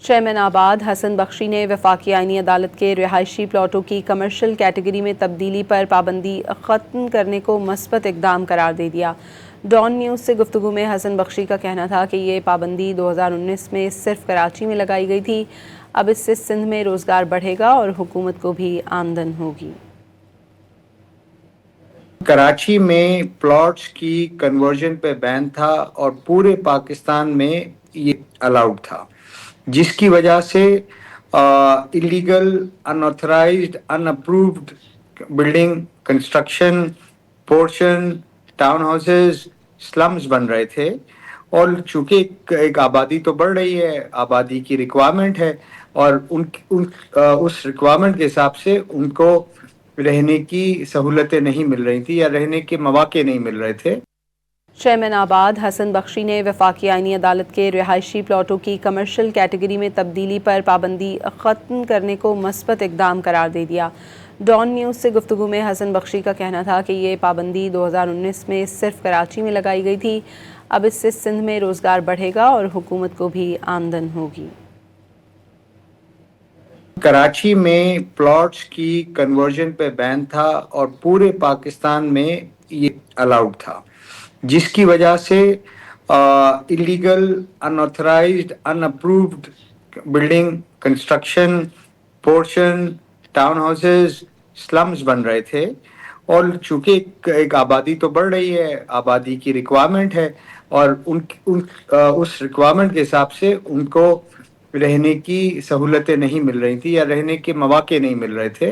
Chairman آباد حسن بخشی نے وفاقی آئینی عدالت کے رہائشی پلاٹوں کی کمرشل کیٹیگری میں تبدیلی پر پابندی ختم کرنے کو مثبت اقدام قرار دے دیا۔ ڈان نیوز سے گفتگو میں حسن بخشی کا کہنا تھا کہ یہ پابندی 2019 میں صرف کراچی میں لگائی گئی تھی، اب اس سے سندھ میں روزگار بڑھے گا اور حکومت کو بھی آمدن ہوگی۔ کراچی میں پلاٹس کی کنورژن پہ بین تھا اور پورے پاکستان میں یہ الاؤڈ تھا، جس کی وجہ سے illegal, unauthorized, unapproved building construction, portion, town houses, slums بن رہے تھے۔ اور چونکہ ایک آبادی تو بڑھ رہی ہے، آبادی کی ریکوائرمنٹ ہے، اور اس ریکوائرمنٹ کے حساب سے ان کو رہنے کی سہولتیں نہیں مل رہی تھی یا رہنے کے مواقع نہیں مل رہے تھے۔ چیئرمین آباد حسن بخشی نے وفاقی آئینی عدالت کے رہائشی پلاٹوں کی کمرشل کیٹیگری میں تبدیلی پر پابندی ختم کرنے کو مثبت اقدام قرار دے دیا۔ ڈان نیوز سے گفتگو میں حسن بخشی کا کہنا تھا کہ یہ پابندی 2019 میں صرف کراچی میں لگائی گئی تھی، اب اس سے سندھ میں روزگار بڑھے گا اور حکومت کو بھی آمدن ہوگی۔ کراچی میں پلاٹس کی کنورژن پہ بین تھا اور پورے پاکستان میں یہ الاؤڈ تھا، جس کی وجہ سے illegal, unauthorized, unapproved building construction, portion, town houses, slums بن رہے تھے۔ اور چونکہ ایک آبادی تو بڑھ رہی ہے، آبادی کی ریکوائرمنٹ ہے، اور اس ریکوائرمنٹ کے حساب سے ان کو رہنے کی سہولتیں نہیں مل رہی تھی یا رہنے کے مواقع نہیں مل رہے تھے۔